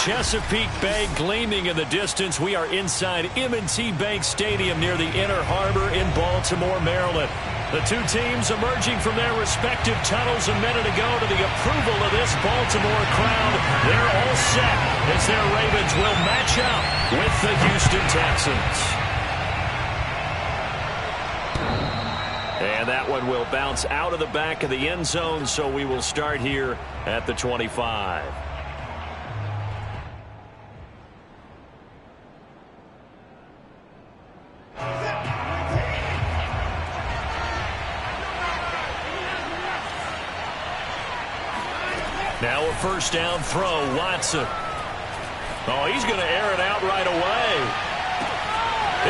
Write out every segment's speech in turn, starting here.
Chesapeake Bay gleaming in the distance. We are inside M&T Bank Stadium near the Inner Harbor in Baltimore, Maryland. The two teams emerging from their respective tunnels a minute ago to the approval of this Baltimore crowd. They're all set as their Ravens will match up with the Houston Texans. And that one will bounce out of the back of the end zone, so we will start here at the 25. Now a first down throw, Watson. Oh, he's going to air it out right away.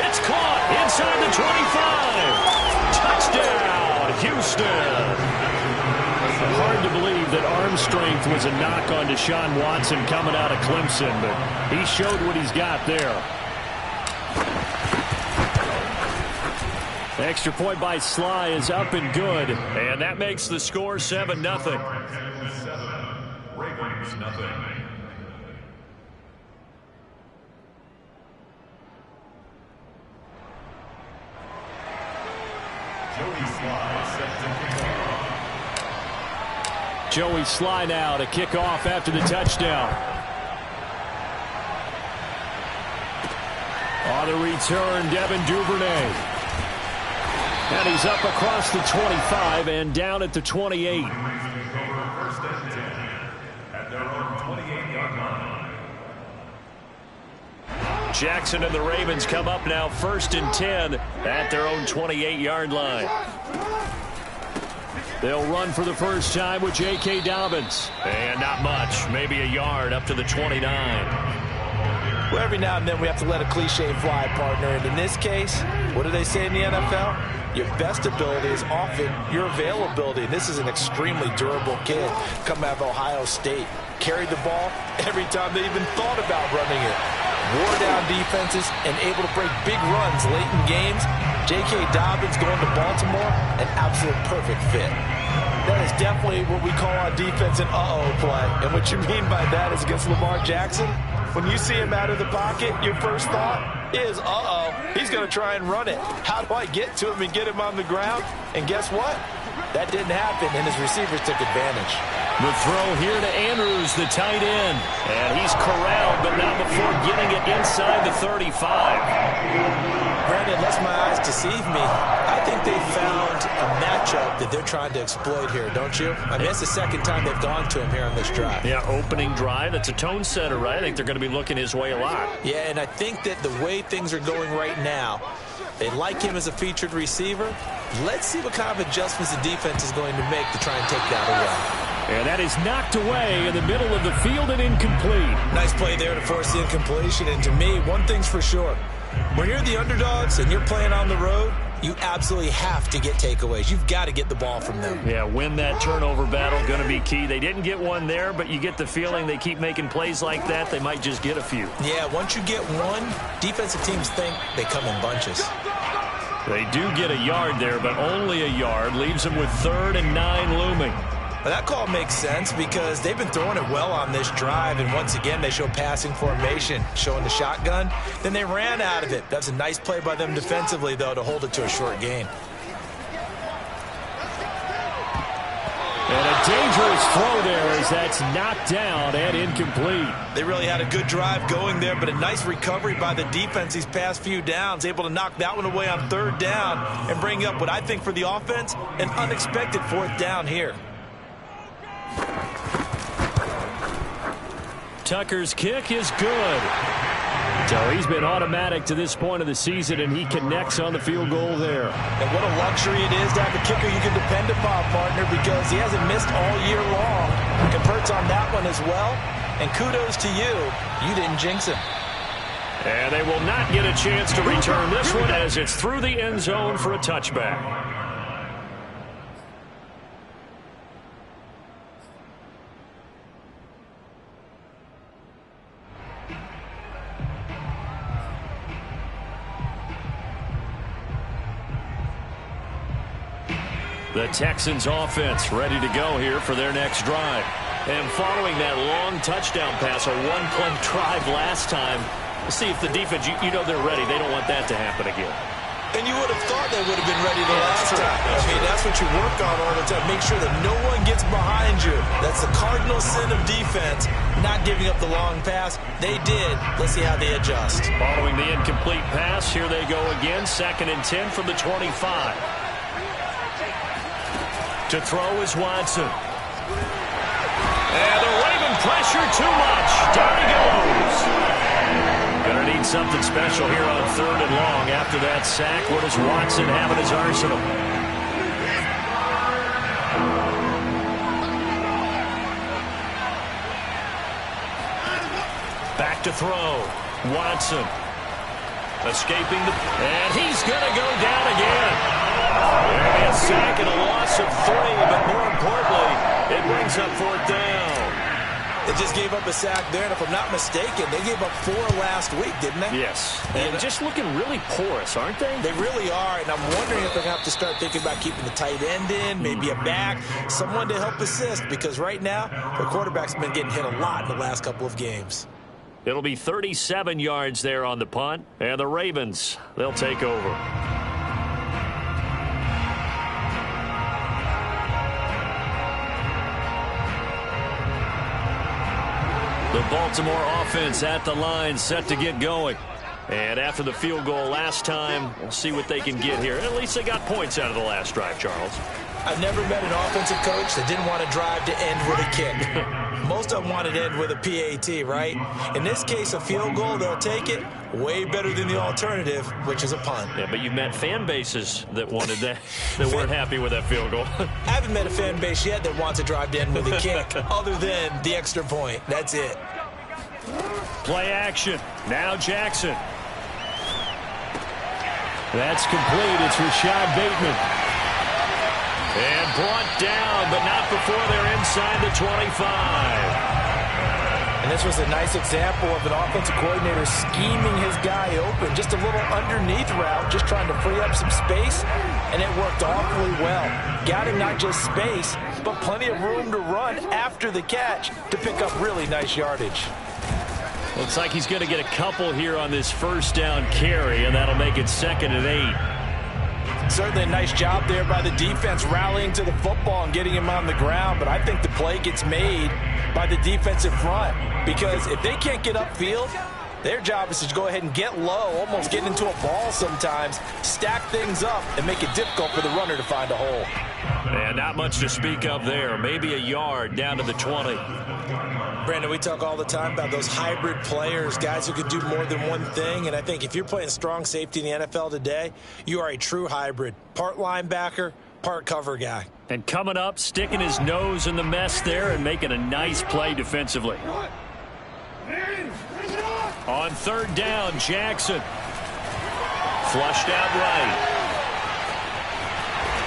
It's caught inside the 25. Touchdown, Houston. Hard to believe that arm strength was a knock on Deshaun Watson coming out of Clemson, but he showed what he's got there. Extra point by Sly is up and good, and that makes the score 7-0. Ravens nothing. Joey Sly now to kick off after the touchdown. On the return, Devin Duvernay. And he's up across the 25 and down at the 28. Jackson and the Ravens come up now 1st and 10 at their own 28-yard line. They'll run for the first time with J.K. Dobbins. And not much, maybe a yard up to the 29. Well, every now and then we have to let a cliche fly, partner. And in this case, what do they say in the NFL? Your best ability is often your availability. And this is an extremely durable kid coming out of Ohio State. Carried the ball every time they even thought about running it. Wore down defenses and able to break big runs late in games. J.K. Dobbins going to Baltimore, an absolute perfect fit. That is definitely what we call on defense an uh-oh play. And what you mean by that is against Lamar Jackson, when you see him out of the pocket, your first thought is, uh-oh, he's going to try and run it. How do I get to him and get him on the ground? And guess what? That didn't happen, and his receivers took advantage. The throw here to Andrews, the tight end. And he's corralled, but not before getting it inside the 35. Brandon, lest my eyes deceive me, I think they found a matchup that they're trying to exploit here, don't you? I mean, it's the second time they've gone to him here on this drive. Yeah, opening drive. It's a tone setter, right? I think they're going to be looking his way a lot. Yeah, and I think that the way things are going right now, they like him as a featured receiver. Let's see what kind of adjustments the defense is going to make to try and take that away. And that is knocked away in the middle of the field and incomplete. Nice play there to force the incompletion. And to me, one thing's for sure. When you're the underdogs and you're playing on the road, you absolutely have to get takeaways. You've got to get the ball from them. Yeah, win that turnover battle, going to be key. They didn't get one there, but you get the feeling they keep making plays like that, they might just get a few. Yeah, once you get one, defensive teams think they come in bunches. They do get a yard there, but only a yard. Leaves them with 3rd and 9 looming. Well, that call makes sense because they've been throwing it well on this drive, and once again they show passing formation, showing the shotgun. Then they ran out of it. That's a nice play by them defensively, though, to hold it to a short gain. And a dangerous throw there as that's knocked down and incomplete. They really had a good drive going there, but a nice recovery by the defense these past few downs, able to knock that one away on 3rd down and bring up what I think for the offense, an unexpected 4th down here. Tucker's kick is good. So he's been automatic to this point of the season, and he connects on the field goal there. And what a luxury it is to have a kicker you can depend upon, partner, because he hasn't missed all year long. Converts on that one as well. And kudos to you. You didn't jinx him. And they will not get a chance to return this one as it's through the end zone for a touchback. The Texans offense ready to go here for their next drive. And following that long touchdown pass, a one-play drive last time, see if the defense, you know they're ready. They don't want that to happen again. And you would have thought they would have been ready the last time. I mean, that's what you work on all the time. Make sure that no one gets behind you. That's the cardinal sin of defense, not giving up the long pass. They did. Let's see how they adjust. Following the incomplete pass, here they go again. 2nd and 10 from the 25. To throw is Watson. And the Raven pressure too much. Down he goes. Gonna need something special here on 3rd and long. After that sack, what does Watson have in his arsenal? Back to throw. Watson. Escaping the... And he's gonna go down again. A sack and a loss of 3, but more importantly, it brings up 4th down. They just gave up a sack there, and if I'm not mistaken, they gave up 4 last week, didn't they? Yes. And just looking really porous, aren't they? They really are, and I'm wondering if they're going to have to start thinking about keeping the tight end in, maybe a back, someone to help assist, because right now, their quarterback's been getting hit a lot in the last couple of games. It'll be 37 yards there on the punt, and the Ravens, they'll take over. The Baltimore offense at the line, set to get going. And after the field goal last time, we'll see what they can get here. At least they got points out of the last drive, Charles. I've never met an offensive coach that didn't want to drive to end with a kick. Most of them wanted to end with a PAT, right? In this case, a field goal, they'll take it. Way better than the alternative, which is a punt. Yeah, but you've met fan bases that wanted that, that weren't happy with that field goal. I haven't met a fan base yet that wants to drive to end with a kick, other than the extra point. That's it. Play action. Now Jackson. That's complete. It's Rashad Bateman. And brought down, but not before they're inside the 25. And this was a nice example of an offensive coordinator scheming his guy open. Just a little underneath route, just trying to free up some space, and it worked awfully well. Got him not just space, but plenty of room to run after the catch to pick up really nice yardage. Looks like he's going to get a couple here on this 1st down carry, and that'll make it 2nd and 8. Certainly a nice job there by the defense rallying to the football and getting him on the ground, but I think the play gets made by the defensive front, because if they can't get upfield, their job is to go ahead and get low, almost get into a ball sometimes, stack things up, and make it difficult for the runner to find a hole. And not much to speak of there. Maybe a yard down to the 20. Brandon, we talk all the time about those hybrid players, guys who could do more than one thing, and I think if you're playing strong safety in the NFL today, you are a true hybrid. Part linebacker, part cover guy. And coming up, sticking his nose in the mess there and making a nice play defensively. On 3rd down, Jackson. Flushed out right.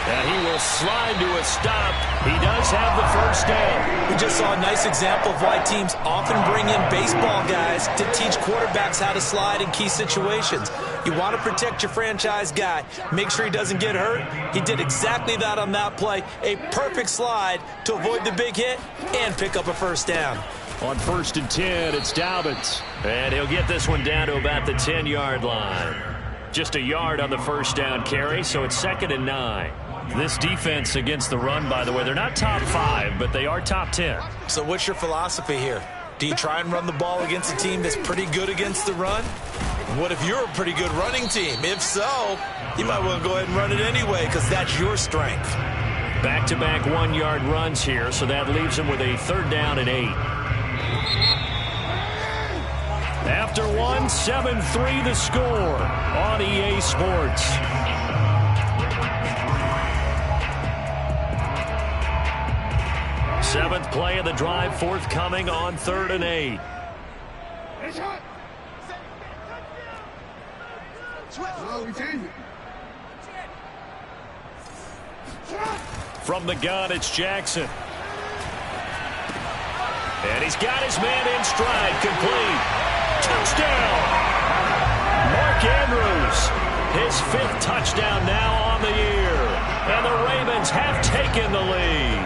And he will slide to a stop. He does have the 1st down. We just saw a nice example of why teams often bring in baseball guys to teach quarterbacks how to slide in key situations. You want to protect your franchise guy. Make sure he doesn't get hurt. He did exactly that on that play. A perfect slide to avoid the big hit and pick up a 1st down. On 1st and 10, it's Dobbins. And he'll get this one down to about the 10-yard line. Just a yard on the 1st down carry, so it's 2nd and 9. This defense against the run, by the way, they're not top 5, but they are top 10. So what's your philosophy here? Do you try and run the ball against a team that's pretty good against the run? What if you're a pretty good running team? If so, you might want to go ahead and run it anyway, because that's your strength. Back-to-back 1-yard runs here, so that leaves them with a 3rd down and 8. After one, 7-3 the score on EA Sports. Seventh play of the drive forthcoming on 3rd and 8. From the gun, it's Jackson. And he's got his man in stride, complete. Touchdown! Mark Andrews, his 5th touchdown now on the year. And the Ravens have taken the lead.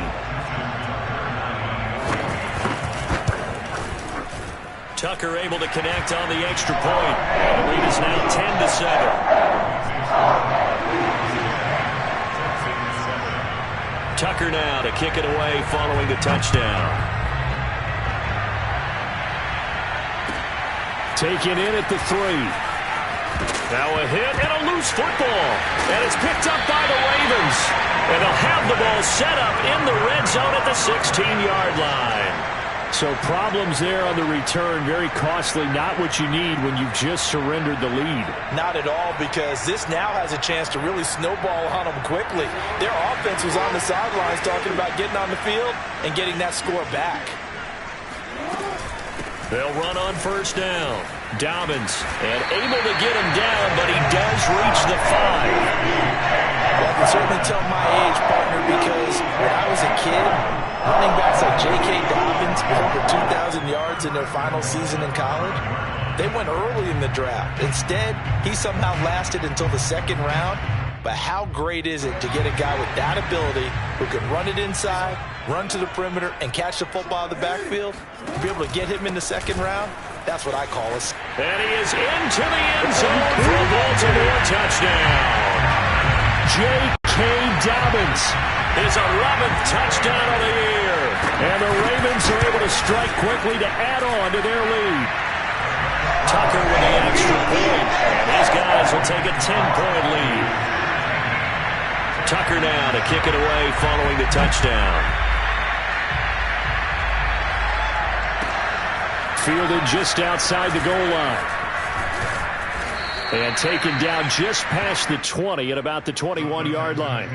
Tucker able to connect on the extra point. And the lead is now 10-7. Tucker now to kick it away following the touchdown. Taken in at the 3. Now a hit and a loose football. And it's picked up by the Ravens. And they'll have the ball set up in the red zone at the 16-yard line. So problems there on the return, very costly, not what you need when you've just surrendered the lead. Not at all, because this now has a chance to really snowball on them quickly. Their offense was on the sidelines talking about getting on the field and getting that score back. They'll run on first down. Dobbins, and able to get him down, but he does reach the 5. Well, I can certainly tell my age, partner, because when I was a kid, running backs like J.K. Dobbins with over 2,000 yards in their final season in college, they went early in the draft. Instead, he somehow lasted until the 2nd round. But how great is it to get a guy with that ability who can run it inside, run to the perimeter, and catch the football out of the backfield? To be able to get him in the 2nd round, that's what I call us. And he is into the end zone for a Baltimore touchdown. J.K. Dobbins, his 11th touchdown of the year. And the Ravens are able to strike quickly to add on to their lead. Tucker with the extra point. And these guys will take a 10-point lead. Tucker now to kick it away following the touchdown. Fielded just outside the goal line. And taken down just past the 20 at about the 21-yard line.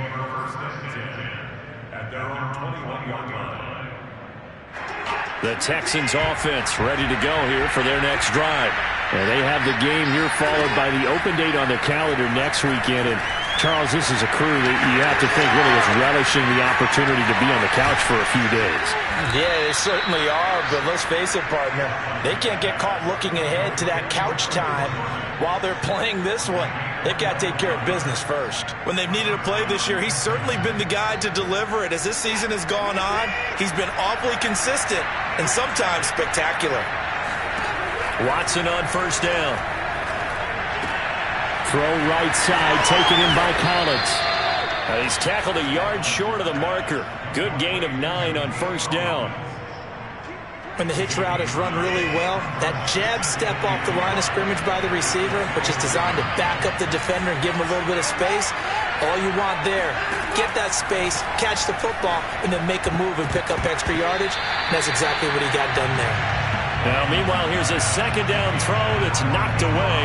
The Texans offense ready to go here for their next drive. And they have the game here followed by the open date on the calendar next weekend. And Charles, this is a crew that you have to think really is relishing the opportunity to be on the couch for a few days. Yeah, they certainly are, but let's face it, partner. They can't get caught looking ahead to that couch time while they're playing this one. They've got to take care of business first. When they've needed a play this year, he's certainly been the guy to deliver it. As this season has gone on, he's been awfully consistent and sometimes spectacular. Watson on first down. Throw right side, taken in by Collins. He's tackled a yard short of the marker. Good gain of 9 on first down. When the hitch route is run really well, that jab step off the line of scrimmage by the receiver, which is designed to back up the defender and give him a little bit of space, all you want there, get that space, catch the football, and then make a move and pick up extra yardage. And that's exactly what he got done there. Now, meanwhile, here's a second down throw that's knocked away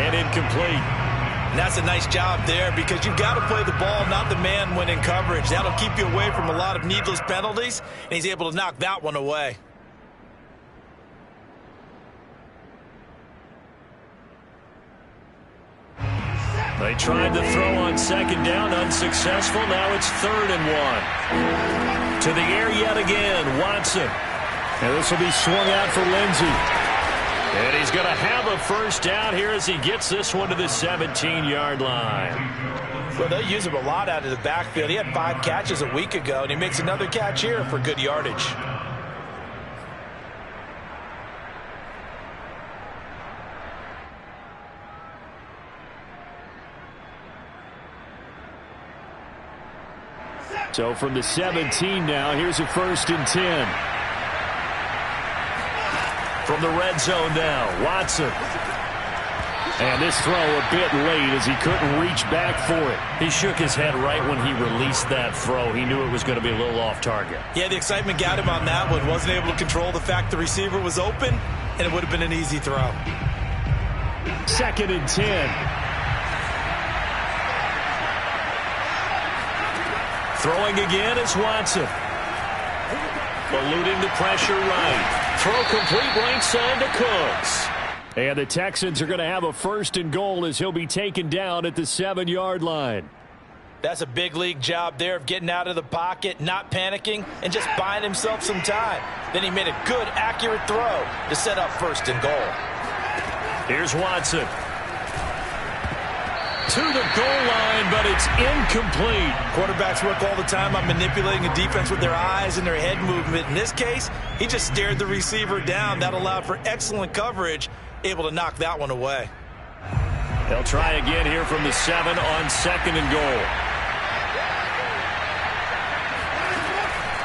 and incomplete. And that's a nice job there because you've got to play the ball, not the man when in coverage. That'll keep you away from a lot of needless penalties, and he's able to knock that one away. They tried the throw on second down, unsuccessful. Now it's 3rd and 1. To the air yet again, Watson. And this will be swung out for Lindsey. And he's going to have a first down here as he gets this one to the 17-yard line. Well, they'll use him a lot out of the backfield. He had 5 catches a week ago, and he makes another catch here for good yardage. So from the 17 now, here's a 1st and 10. From the red zone now, Watson. And this throw a bit late as he couldn't reach back for it. He shook his head right when he released that throw. He knew it was going to be a little off target. Yeah, the excitement got him on that one. Wasn't able to control the fact the receiver was open, and it would have been an easy throw. 2nd and 10. Throwing again is Watson. Eluding the pressure right. Throw complete right side to Cooks. And the Texans are going to have a 1st and goal as he'll be taken down at the 7-yard line. That's a big league job there of getting out of the pocket, not panicking, and just buying himself some time. Then he made a good, accurate throw to set up 1st and goal. Here's Watson. to the goal line, but it's incomplete. Quarterbacks work all the time on manipulating a defense with their eyes and their head movement. In this case, he just stared the receiver down. That allowed for excellent coverage, able to knock that one away. They'll try again here from the 7 on 2nd and goal.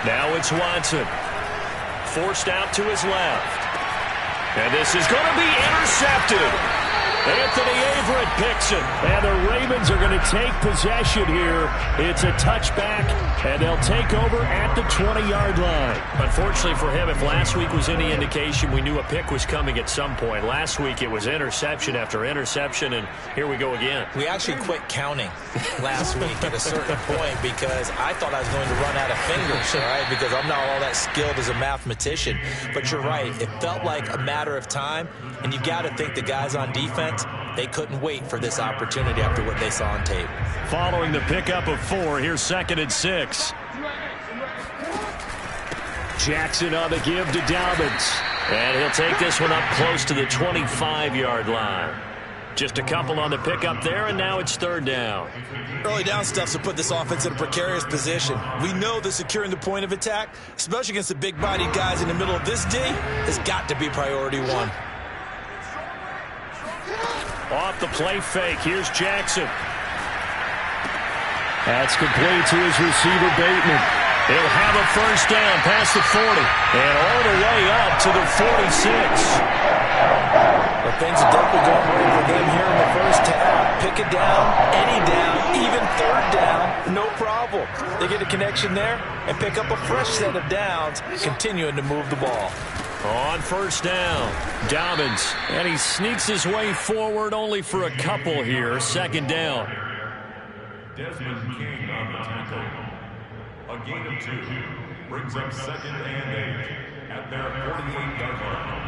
Now it's Watson. Forced out to his left. And this is going to be intercepted. Anthony Averett picks it. And the Ravens are going to take possession here. It's a touchback, and they'll take over at the 20-yard line. Unfortunately for him, if last week was any indication, we knew a pick was coming at some point. Last week it was interception after interception, and here we go again. We actually quit counting last week at a certain point because I thought I was going to run out of fingers, all right, because I'm not all that skilled as a mathematician. But you're right. It felt like a matter of time, and you've got to think the guys on defense, they couldn't wait for this opportunity after what they saw on tape. Following the pickup of 4, here's 2nd and 6. Jackson on the give to Dobbins. And he'll take this one up close to the 25-yard line. Just a couple on the pickup there, and now it's 3rd down. Early down stuff to put this offense in a precarious position. We know that securing the point of attack, especially against the big-bodied guys in the middle of this D, has got to be priority 1. Off the play fake, here's Jackson. That's complete to his receiver, Bateman. He'll have a 1st down past the 40 and all the way up to the 46. Well, things are definitely going right for them here in the first half. Pick it down, any down, even 3rd down, no problem. They get a connection there and pick up a fresh set of downs, continuing to move the ball. On 1st down, Dobbins, and he sneaks his way forward only for a couple here. 2nd down. Desmond King on the tackle. A gain of 2 brings up 2nd and 8 at their 48-yard line.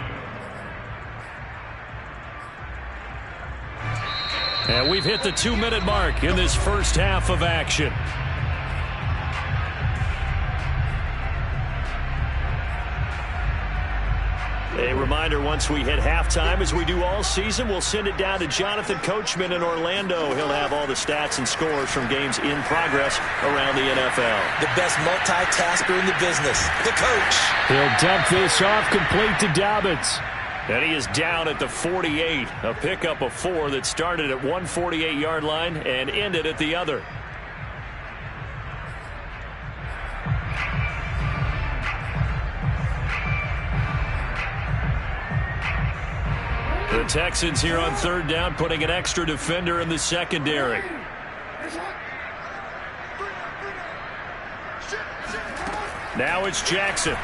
And we've hit the 2-minute mark in this first half of action. A reminder, once we hit halftime, as we do all season, we'll send it down to Jonathan Coachman in Orlando. He'll have all the stats and scores from games in progress around the NFL. The best multitasker in the business, the coach. He'll dump this off complete to Dobbins. And he is down at the 48. A pickup of 4 that started at one 48-yard line and ended at the other. The Texans here on 3rd down, putting an extra defender in the secondary. Now it's Jackson.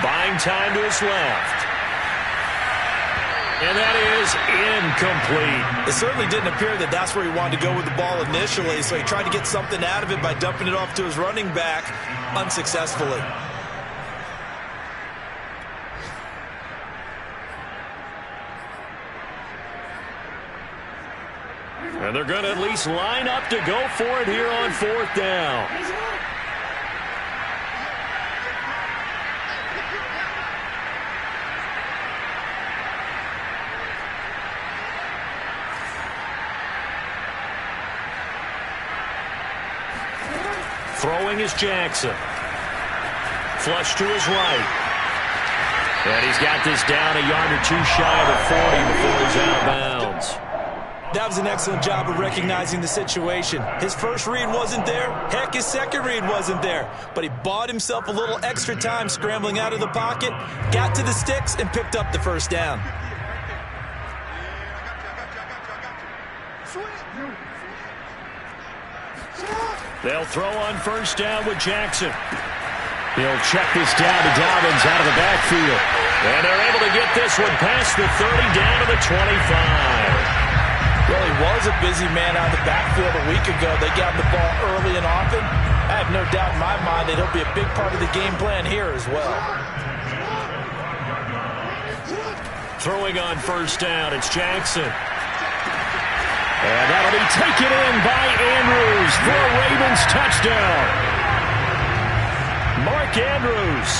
Buying time to his left. And that is incomplete. It certainly didn't appear that that's where he wanted to go with the ball initially, so he tried to get something out of it by dumping it off to his running back unsuccessfully. And they're going to at least line up to go for it here on 4th down. Throwing is Jackson. Flush to his right. And he's got this down a yard or 2 shy of the 40 before he's out of bounds. That was an excellent job of recognizing the situation. His first read wasn't there. Heck, his second read wasn't there. But he bought himself a little extra time scrambling out of the pocket, got to the sticks, and picked up the 1st down. They'll throw on 1st down with Jackson. He'll check this down to Dobbins out of the backfield. And they're able to get this one past the 30 down to the 25. Well, he was a busy man out of the backfield a week ago. They got him the ball early and often. I have no doubt in my mind that he'll be a big part of the game plan here as well. Throwing on 1st down, it's Jackson. And that'll be taken in by Andrews for a Ravens touchdown. Mark Andrews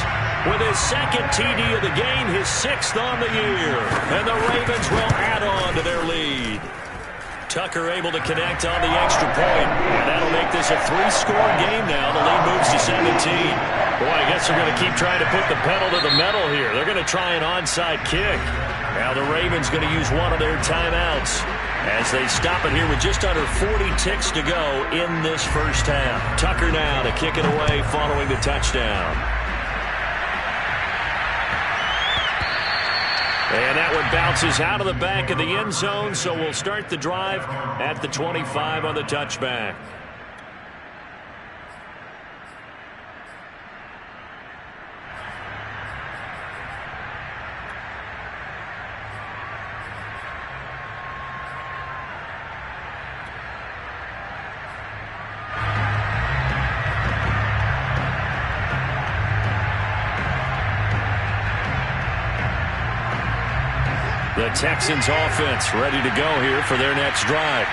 with his second TD of the game, his 6th on the year. And the Ravens will add on to their lead. Tucker able to connect on the extra point. And that'll make this a 3-score game now. The lead moves to 17. Boy, I guess they're going to keep trying to put the pedal to the metal here. They're going to try an onside kick. Now the Ravens going to use one of their timeouts as they stop it here with just under 40 ticks to go in this first half. Tucker now to kick it away following the touchdown. And that one bounces out of the back of the end zone, so we'll start the drive at the 25 on the touchback. The Texans offense ready to go here for their next drive.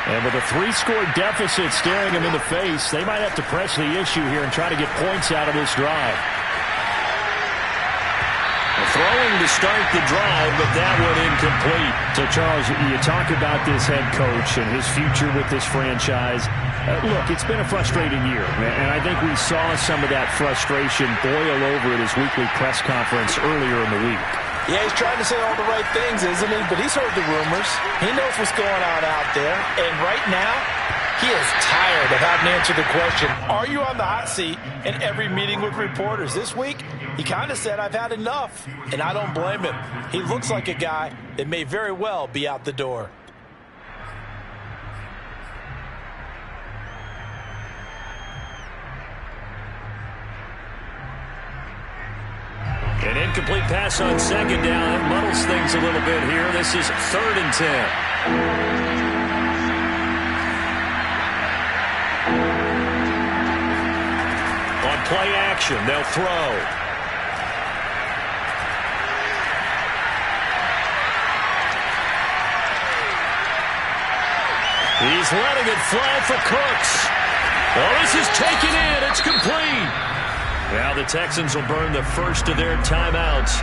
And with a 3-score deficit staring them in the face, they might have to press the issue here and try to get points out of this drive. Throwing to start the drive, but that one incomplete. So, Charles, you talk about this head coach and his future with this franchise. Look, it's been a frustrating year, and I think we saw some of that frustration boil over at his weekly press conference earlier in the week. Yeah, he's trying to say all the right things, isn't he? But he's heard the rumors. He knows what's going on out there. And right now, he is tired of having to answer the question, are you on the hot seat in every meeting with reporters? This week, he kind of said, I've had enough. And I don't blame him. He looks like a guy that may very well be out the door. An incomplete pass on second down. It muddles things a little bit here. This is 3rd and 10. On play action, they'll throw. He's letting it fly for Cooks. Well, this is taken in. It's complete. Now the Texans will burn the first of their timeouts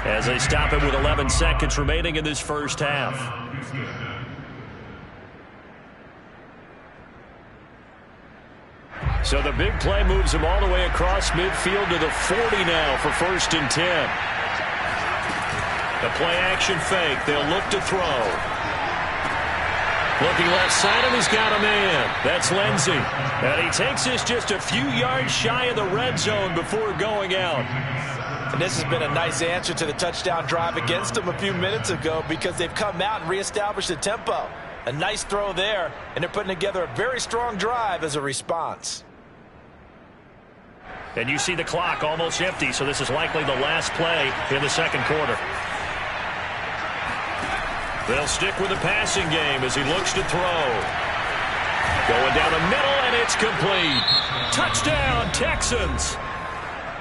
as they stop it with 11 seconds remaining in this first half. So the big play moves them all the way across midfield to the 40 now for 1st and 10. The play action fake. They'll look to throw. Looking left side, and he's got a man. That's Lindsey. And he takes this just a few yards shy of the red zone before going out. And this has been a nice answer to the touchdown drive against them a few minutes ago because they've come out and reestablished the tempo. A nice throw there, and they're putting together a very strong drive as a response. And you see the clock almost empty, so this is likely the last play in the second quarter. They'll stick with the passing game as he looks to throw. Going down the middle, and it's complete. Touchdown, Texans.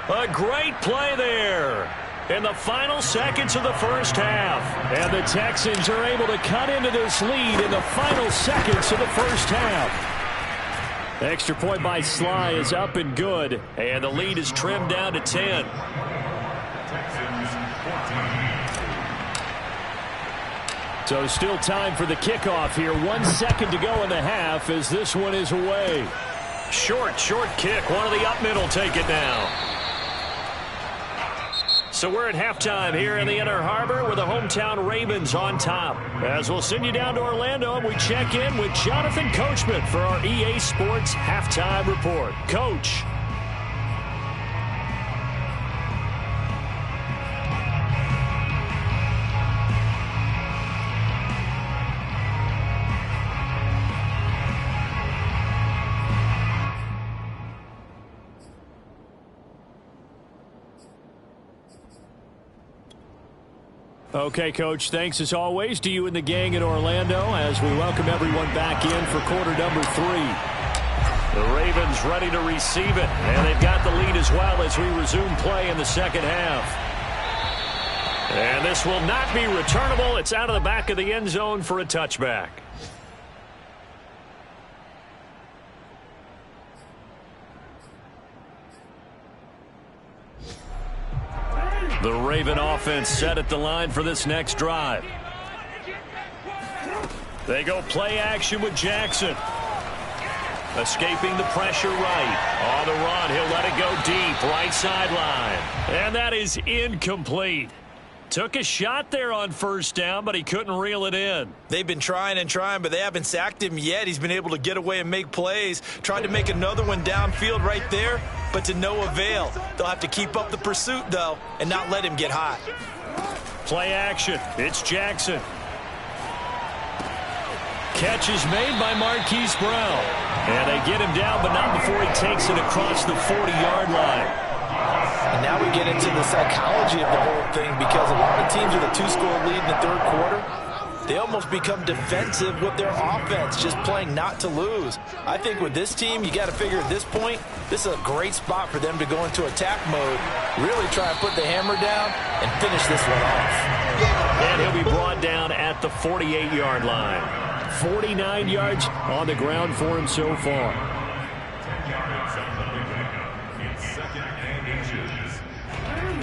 A great play there in the final seconds of the first half. And the Texans are able to cut into this lead in the final seconds of the first half. The extra point by Sly is up and good, and the lead is trimmed down to 10. So still time for the kickoff here. 1 second to go in the half as this one is away. Short kick. One of the up middle take it now. So we're at halftime here in the Inner Harbor with the hometown Ravens on top. As we'll send you down to Orlando, and we check in with Jonathan Coachman for our EA Sports Halftime Report. Coach. Okay, Coach, thanks as always to you and the gang in Orlando as we welcome everyone back in for quarter number 3. The Ravens ready to receive it, and they've got the lead as well as we resume play in the second half. And this will not be returnable. It's out of the back of the end zone for a touchback. The Raven offense set at the line for this next drive. They go play action with Jackson. Escaping the pressure right. On the run, he'll let it go deep, right sideline. And that is incomplete. Took a shot there on first down, but he couldn't reel it in. They've been trying and trying, but they haven't sacked him yet. He's been able to get away and make plays. Tried to make another one downfield right there, but to no avail. They'll have to keep up the pursuit, though, and not let him get hot. Play action. It's Jackson. Catch is made by Marquise Brown. And they get him down, but not before he takes it across the 40-yard line. And now we get into the psychology of the whole thing, because a lot of teams with a 2-score lead in the third quarter, they almost become defensive with their offense, just playing not to lose. I think with this team, you got to figure at this point, this is a great spot for them to go into attack mode, really try to put the hammer down and finish this one off. And he'll be brought down at the 48-yard line. 49 yards on the ground for him so far.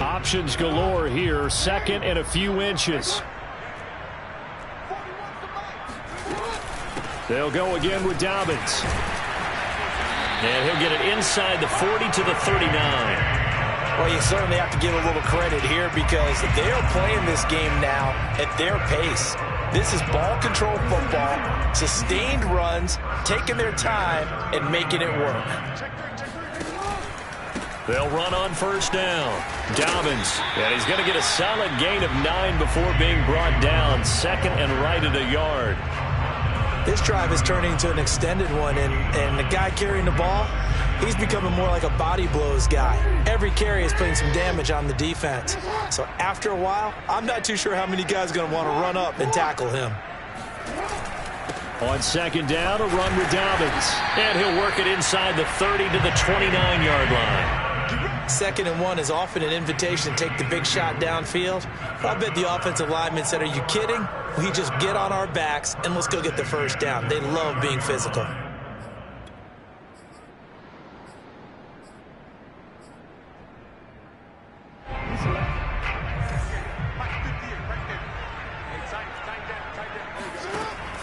Options galore here. Second and a few inches. They'll go again with Dobbins. And he'll get it inside the 40 to the 39. Well, you certainly have to give a little credit here, because they are playing this game now at their pace. This is ball control football, sustained runs, taking their time and making it work. They'll run on first down. Dobbins, and he's going to get a solid gain of 9 before being brought down. Second and right at a yard. This drive is turning into an extended one, and the guy carrying the ball, he's becoming more like a body blows guy. Every carry is putting some damage on the defense. So after a while, I'm not too sure how many guys are going to want to run up and tackle him. On second down, a run with Dobbins. And he'll work it inside the 30 to the 29-yard line. Second and 1 is often an invitation to take the big shot downfield. I bet the offensive lineman said, "Are you kidding? We just get on our backs and let's go get the first down." They love being physical.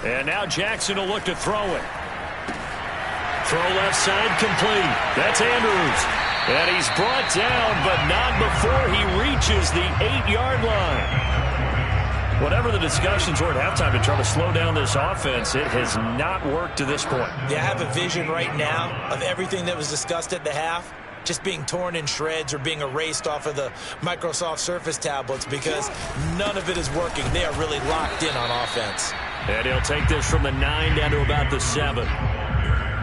And now Jackson will look to throw it. Throw left side complete. That's Andrews. And he's brought down, but not before he reaches the 8-yard line. Whatever the discussions were at halftime to try to slow down this offense, it has not worked to this point. Yeah, I have a vision right now of everything that was discussed at the half just being torn in shreds or being erased off of the Microsoft Surface tablets, because none of it is working. They are really locked in on offense. And he'll take this from the 9 down to about the 7.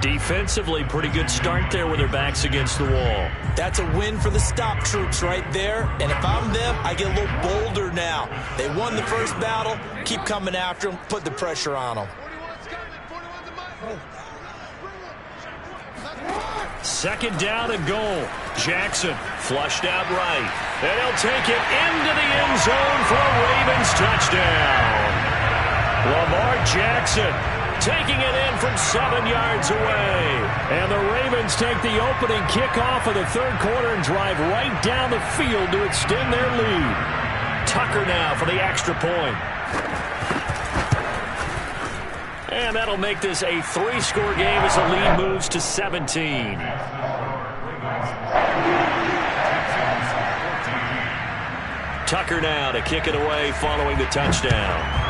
Defensively, pretty good start there with their backs against the wall. That's a win for the stop troops right there. And if I'm them, I get a little bolder now. They won the first battle. Keep coming after them. Put the pressure on them. Second down and goal. Jackson flushed out right. And he'll take it into the end zone for a Ravens touchdown. Lamar Jackson taking it in from 7 yards away. And the Ravens take the opening kickoff of the third quarter and drive right down the field to extend their lead. Tucker now for the extra point. And that'll make this a 3-score game as the lead moves to 17. Tucker now to kick it away following the touchdown.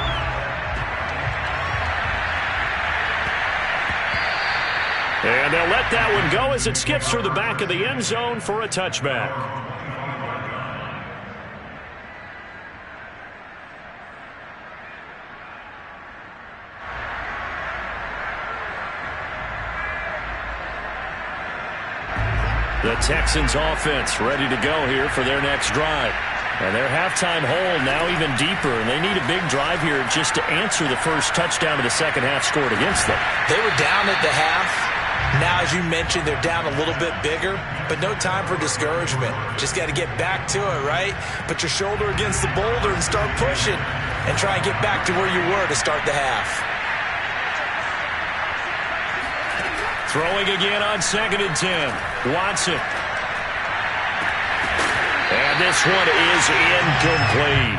And they'll let that one go as it skips through the back of the end zone for a touchback. The Texans offense ready to go here for their next drive. And their halftime hole now even deeper, and they need a big drive here just to answer the first touchdown of the second half scored against them. They were down at the half. Now, as you mentioned, they're down a little bit bigger, but no time for discouragement. Just got to get back to it, right? Put your shoulder against the boulder and start pushing and try and get back to where you were to start the half. Throwing again on 2nd and 10. Watson. And this one is incomplete.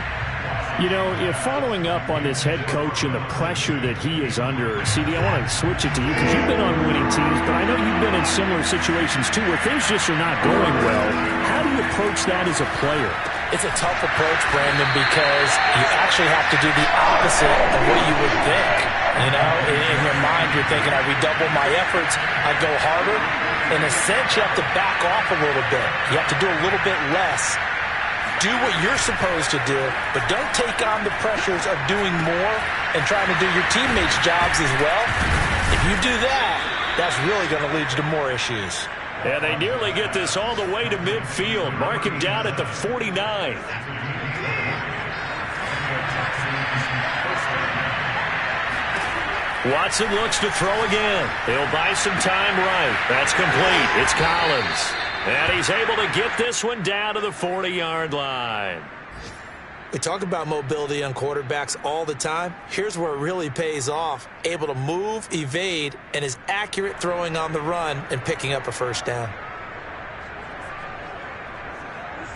You know, if following up on this head coach and the pressure that he is under, CD, I want to switch it to you because you've been on winning teams, but I know you've been in similar situations too where things just are not going well. How do you approach that as a player? It's a tough approach, Brandon, because you actually have to do the opposite of what you would think. You know, in your mind, you're thinking, I redouble my efforts, I go harder. In a sense, you have to back off a little bit. You have to do a little bit less. Do what you're supposed to do, but don't take on the pressures of doing more and trying to do your teammates' jobs as well. If you do that, that's really going to lead you to more issues. And they nearly get this all the way to midfield. Mark him down at the 49. Watson looks to throw again. He'll buy some time right. That's complete. It's Collins. And he's able to get this one down to the 40-yard line. We talk about mobility on quarterbacks all the time. Here's where it really pays off. Able to move, evade, and is accurate throwing on the run and picking up a first down.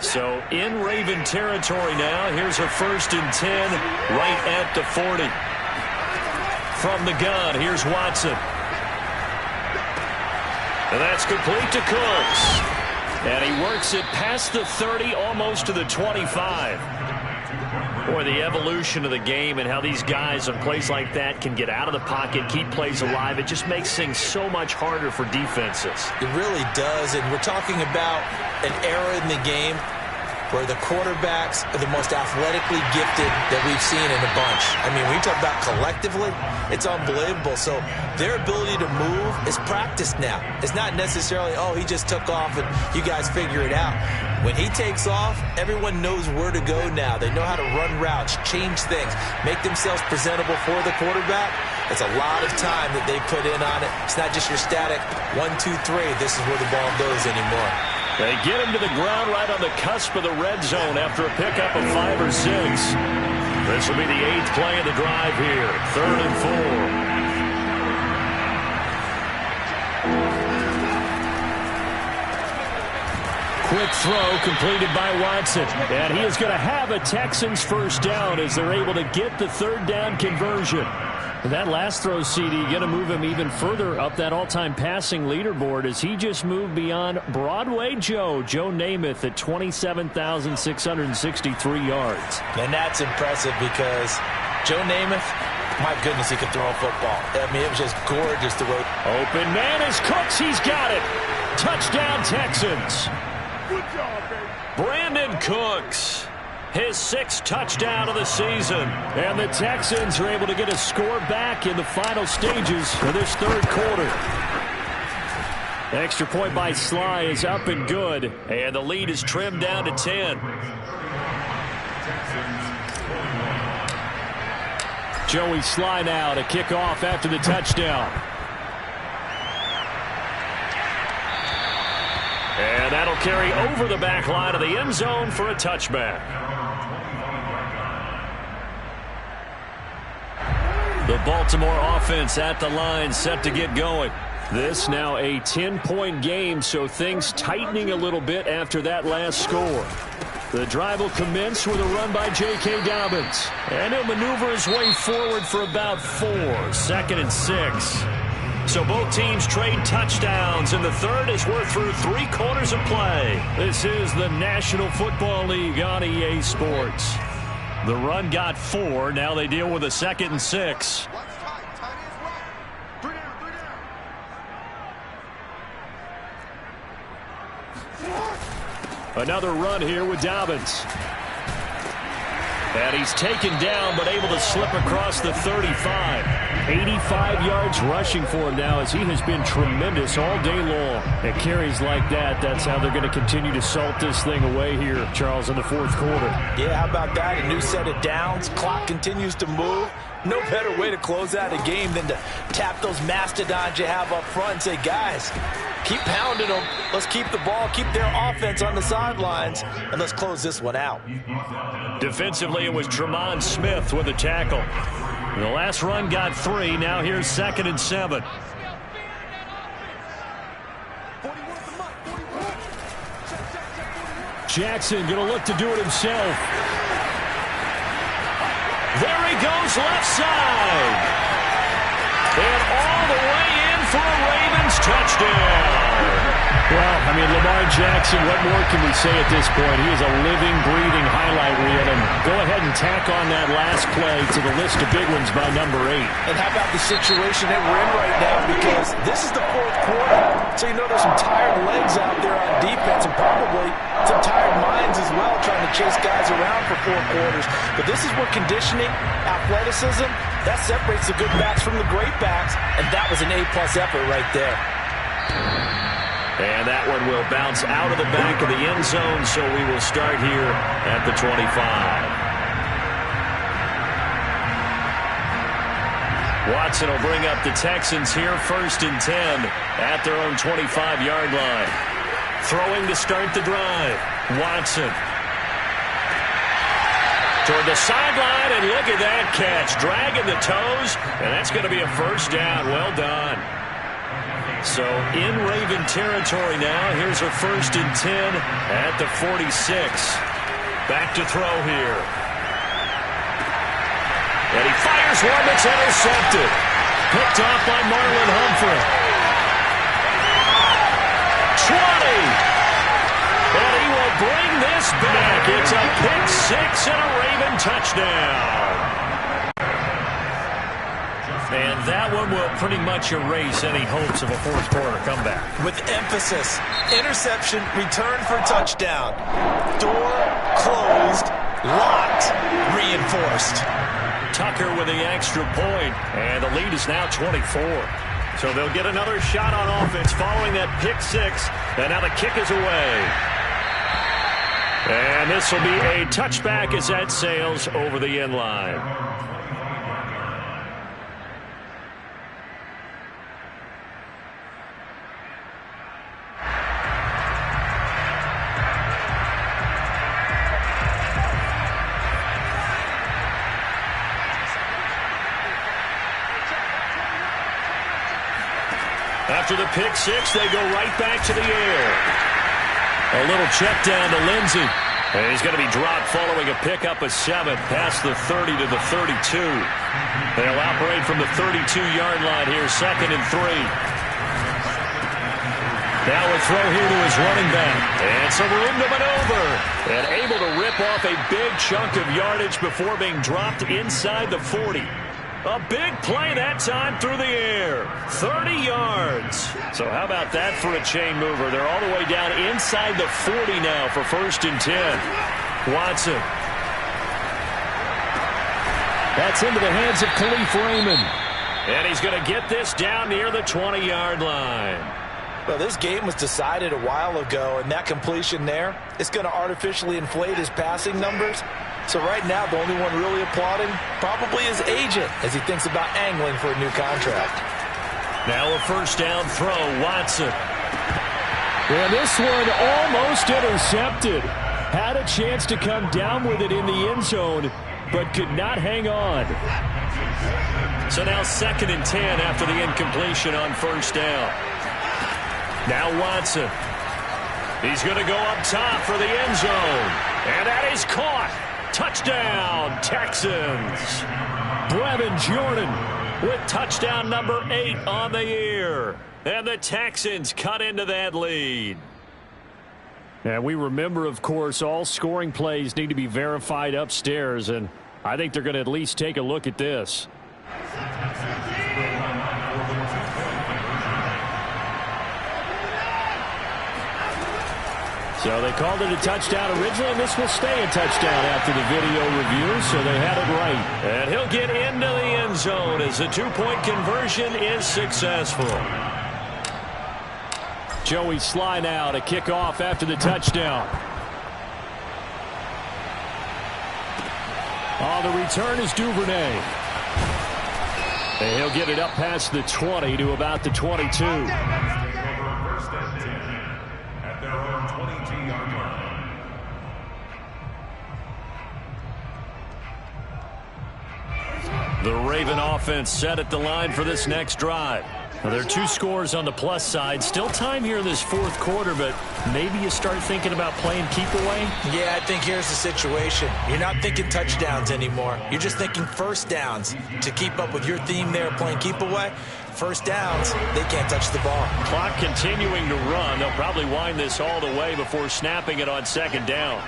So in Raven territory now. Here's a 1st and 10 right at the 40. From the gun, here's Watson. And that's complete to Cooks. And he works it past the 30, almost to the 25. Boy, the evolution of the game and how these guys on plays like that can get out of the pocket, keep plays alive, it just makes things so much harder for defenses. It really does, and we're talking about an era in the game where the quarterbacks are the most athletically gifted that we've seen in a bunch. I mean, when you talk about collectively, it's unbelievable. So their ability to move is practiced now. It's not necessarily, oh, he just took off and you guys figure it out. When he takes off, everyone knows where to go now. They know how to run routes, change things, make themselves presentable for the quarterback. It's a lot of time that they put in on it. It's not just your static 1, 2, 3. This is where the ball goes anymore. They get him to the ground right on the cusp of the red zone after a pickup of 5 or 6. This will be the 8th play of the drive here. 3rd and 4. Quick throw completed by Watson. And he is going to have a Texans first down as they're able to get the 3rd down conversion. And that last throw, CD, going to move him even further up that all-time passing leaderboard as he just moved beyond Broadway Joe Namath at 27,663 yards. And that's impressive because Joe Namath, my goodness, he could throw a football. I mean, it was just gorgeous the way. Open man is Cooks. He's got it. Touchdown, Texans. Good job, baby. Brandon Cooks. His 6th touchdown of the season. And the Texans are able to get a score back in the final stages of this 3rd quarter. Extra point by Sly is up and good. And the lead is trimmed down to 10. Joey Sly now to kick off after the touchdown. And that'll carry over the back line of the end zone for a touchback. The Baltimore offense at the line, set to get going. This now a 10-point game, so things tightening a little bit after that last score. The drive will commence with a run by J.K. Dobbins. And he'll maneuver his way forward for about 4. 2nd and 6. So both teams trade touchdowns, and the 3rd as we're through 3 quarters of play. This is the National Football League on EA Sports. The run got 4. Now they deal with a 2nd and 6. Another run here with Dobbins. And he's taken down, but able to slip across the 35. 85 yards rushing for him now as he has been tremendous all day long. At carries like that, that's how they're going to continue to salt this thing away here, Charles, in the 4th quarter. Yeah, how about that? A new set of downs. Clock continues to move. No better way to close out a game than to tap those mastodons you have up front and say, guys, keep pounding them. Let's keep the ball, keep their offense on the sidelines, and let's close this one out. Defensively, it was Tremont Smith with a tackle. The last run got 3. Now here's 2nd and 7. Jackson going to look to do it himself. There he goes, left side. And all the way in for a Ravens touchdown. Well, I mean, Lamar Jackson, what more can we say at this point? He is a living, breathing highlight reel. And go ahead and tack on that last play to the list of big ones by number 8. And how about the situation that we're in right now? Because this is the fourth quarter. So you know there's some tired legs out there on defense and probably some tired minds as well trying to chase guys around for 4 quarters. But this is where conditioning, athleticism, that separates the good backs from the great backs. And that was an A-plus effort right there. And that one will bounce out of the back of the end zone, so we will start here at the 25. Watson will bring up the Texans here, 1st and 10 at their own 25-yard line. Throwing to start the drive. Watson. Toward the sideline, and look at that catch. Dragging the toes, and that's going to be a first down. Well done. So in Raven territory now. Here's a 1st and 10 at the 46. Back to throw here. And he fires one that's intercepted. Picked off by Marlon Humphrey. 20. And he will bring this back. It's a pick 6 and a Raven touchdown. And that one will pretty much erase any hopes of a fourth quarter comeback. With emphasis, interception, return for touchdown. Door closed, locked, reinforced. Tucker with the extra point, and the lead is now 24. So they'll get another shot on offense following that pick 6, and now the kick is away. And this will be a touchback as that sails over the end line. After the pick 6, they go right back to the air. A little check down to Lindsey. And he's going to be dropped following a pickup of 7 past the 30 to the 32. They'll operate from the 32-yard line here, 2nd and 3. Now a throw here to his running back. And some room to maneuver. And able to rip off a big chunk of yardage before being dropped inside the 40. A big play that time through the air. 30 yards. So how about that for a chain mover? They're all the way down inside the 40 now for 1st and 10. Watson. That's into the hands of Khalif Raymond. And he's going to get this down near the 20-yard line. Well, this game was decided a while ago, and that completion there, it's going to artificially inflate his passing numbers. So right now, the only one really applauding probably his agent as he thinks about angling for a new contract. Now a first down throw, Watson. And this one almost intercepted. Had a chance to come down with it in the end zone, but could not hang on. So now 2nd and 10 after the incompletion on first down. Now Watson. He's going to go up top for the end zone. And that is caught. Touchdown, Texans. Brevin Jordan with touchdown number 8 on the year. And the Texans cut into that lead. And we remember, of course, all scoring plays need to be verified upstairs. And I think they're going to at least take a look at this. So they called it a touchdown originally, and this will stay a touchdown after the video review, so they had it right. And he'll get into the end zone as the 2-point conversion is successful. Joey Sly now to kick off after the touchdown. On the return is Duvernay. And he'll get it up past the 20 to about the 22. The Raven offense set at the line for this next drive. Well, there are 2 scores on the plus side. Still time here in this fourth quarter, but maybe you start thinking about playing keep away? Yeah, I think here's the situation. You're not thinking touchdowns anymore. You're just thinking first downs. To keep up with your theme there, playing keep away, first downs, they can't touch the ball. Clock continuing to run. They'll probably wind this all the way before snapping it on second down.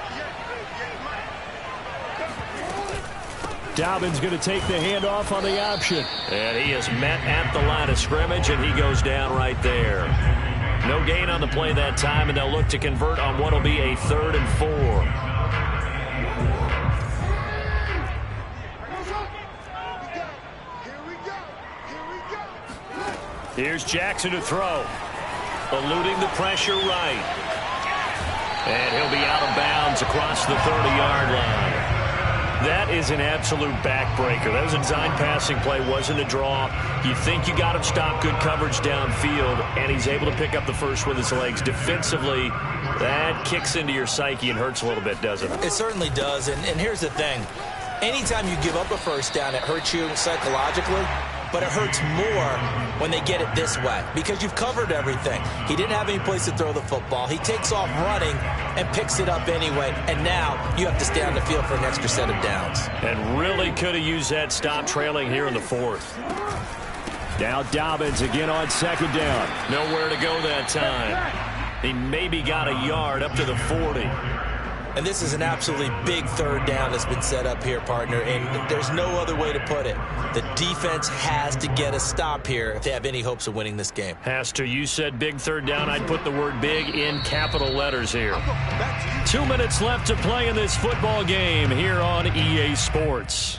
Dobbins going to take the handoff on the option. And he is met at the line of scrimmage, and he goes down right there. No gain on the play that time, and they'll look to convert on what will be a 3rd and 4. Here's Jackson to throw. Eluding the pressure right. And he'll be out of bounds across the 30-yard line. That is an absolute backbreaker. That was a design passing play, wasn't a draw. You think you got him stopped, good coverage downfield, and he's able to pick up the first with his legs. Defensively, that kicks into your psyche and hurts a little bit, doesn't it? It certainly does, and here's the thing. Anytime you give up a first down, it hurts you psychologically, but it hurts more when they get it this way because you've covered everything. He didn't have any place to throw the football. He takes off running and picks it up anyway, and now you have to stay on the field for an extra set of downs. And really could have used that stop trailing here in the 4th. Now Dobbins again on second down. Nowhere to go that time. He maybe got a yard up to the 40. And this is an absolutely big 3rd down that's been set up here, partner, and there's no other way to put it. The defense has to get a stop here if they have any hopes of winning this game. Has to. You said big 3rd down. I'd put the word big in capital letters here. 2 minutes left to play in this football game here on EA Sports.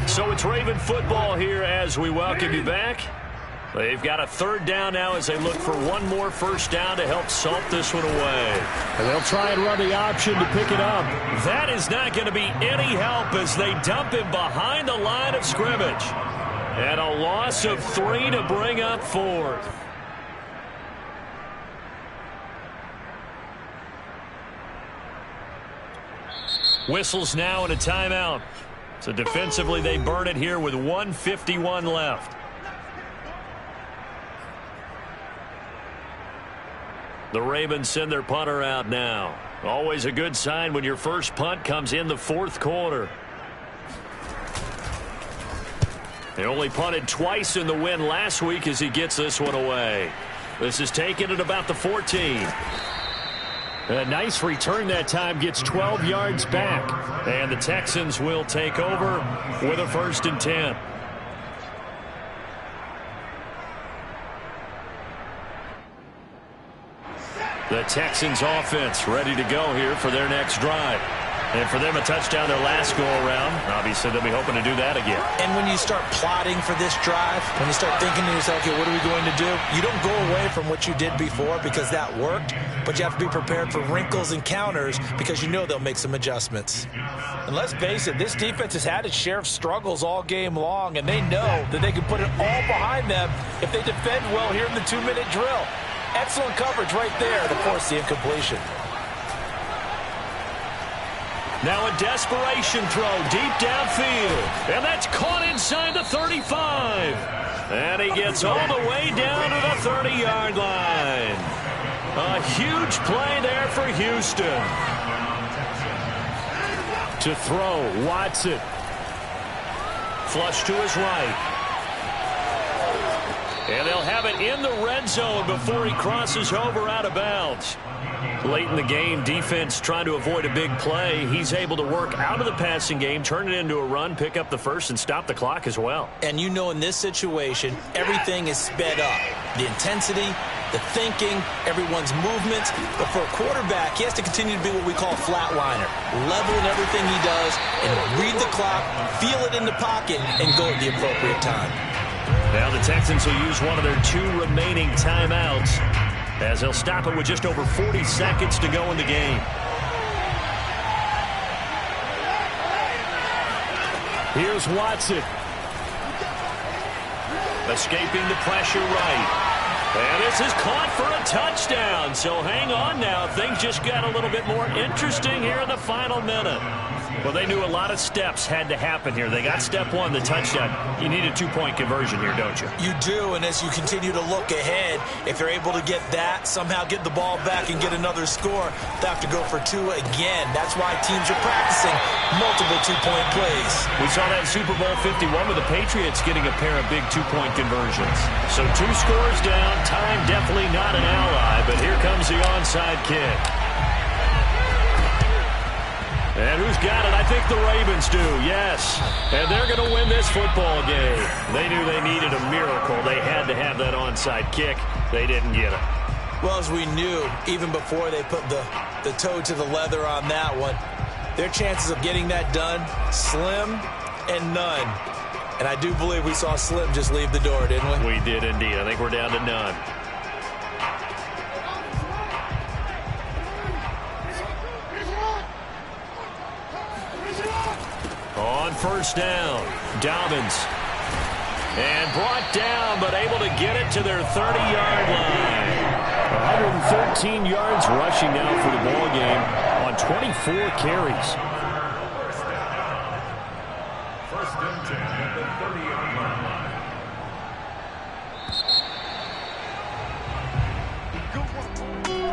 So it's Raven football here as we welcome you back. They've got a 3rd down now as they look for one more first down to help salt this one away. And they'll try and run the option to pick it up. That is not going to be any help as they dump him behind the line of scrimmage. And a loss of 3 to bring up 4th. Whistles now and a timeout. So defensively, they burn it here with 1:51 left. The Ravens send their punter out now. Always a good sign when your first punt comes in the 4th quarter. They only punted twice in the win last week as he gets this one away. This is taken at about the 14. A nice return that time, gets 12 yards back. And the Texans will take over with a 1st and 10. The Texans offense ready to go here for their next drive. And for them, a touchdown their last go-around. Obviously, they'll be hoping to do that again. And when you start plotting for this drive, when you start thinking to yourself, okay, what are we going to do? You don't go away from what you did before because that worked, but you have to be prepared for wrinkles and counters because you know they'll make some adjustments. And let's face it, this defense has had its share of struggles all game long, and they know that they can put it all behind them if they defend well here in the 2-minute drill. Excellent coverage right there to force the incompletion. Now a desperation throw deep downfield. And that's caught inside the 35. And he gets all the way down to the 30-yard line. A huge play there for Houston. To throw, Watson. Flush to his right. And they'll have it in the red zone before he crosses over out of bounds. Late in the game, defense trying to avoid a big play. He's able to work out of the passing game, turn it into a run, pick up the first, and stop the clock as well. And you know in this situation, everything is sped up. The intensity, the thinking, everyone's movements. But for a quarterback, he has to continue to be what we call a flatliner. Level in everything he does and read the clock, feel it in the pocket, and go at the appropriate time. Now the Texans will use one of their 2 remaining timeouts as they'll stop it with just over 40 seconds to go in the game. Here's Watson. Escaping the pressure right. And this is caught for a touchdown. So hang on now. Things just got a little bit more interesting here in the final minute. Well, they knew a lot of steps had to happen here. They got step one, the touchdown. You need a two-point conversion here, don't you? You do, and as you continue to look ahead, if they're able to get that, somehow get the ball back and get another score, they have to go for two again. That's why teams are practicing multiple two-point plays. We saw that Super Bowl 51 with the Patriots getting a pair of big two-point conversions. So 2 scores down, time definitely not an ally, but here comes the onside kick. And who's got it? I think the Ravens do, yes. And they're going to win this football game. They knew they needed a miracle. They had to have that onside kick. They didn't get it. Well, as we knew, even before they put the toe to the leather on that one, their chances of getting that done, slim and none. And I do believe we saw Slim just leave the door, didn't we? We did indeed. I think we're down to none. On first down, Dobbins. And brought down, but able to get it to their 30-yard line. 113 yards rushing now for the ball game on 24 carries. First and 10 at the 30-yard line.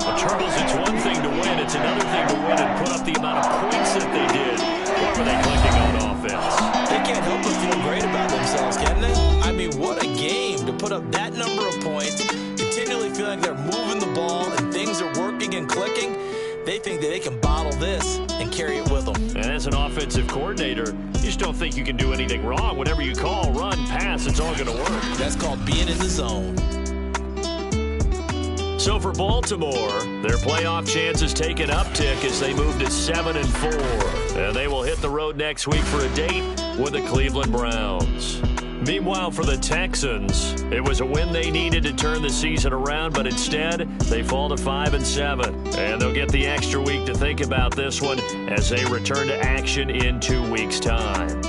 Well, Charles, it's one thing to win. It's another thing to win and put up the amount of points that they did. What were they clicking on offense? They can't help but feel great about themselves, can they? I mean, what a game to put up that number of points, continually feeling like they're moving the ball and things are working and clicking. They think that they can bottle this and carry it with them. And as an offensive coordinator, you just don't think you can do anything wrong. Whatever you call, run, pass, it's all going to work. That's called being in the zone. So for Baltimore, their playoff chances take an uptick as they move to 7-4. And they will hit the road next week for a date with the Cleveland Browns. Meanwhile, for the Texans, it was a win they needed to turn the season around, but instead, they fall to 5-7. And they'll get the extra week to think about this one as they return to action in 2 weeks' time.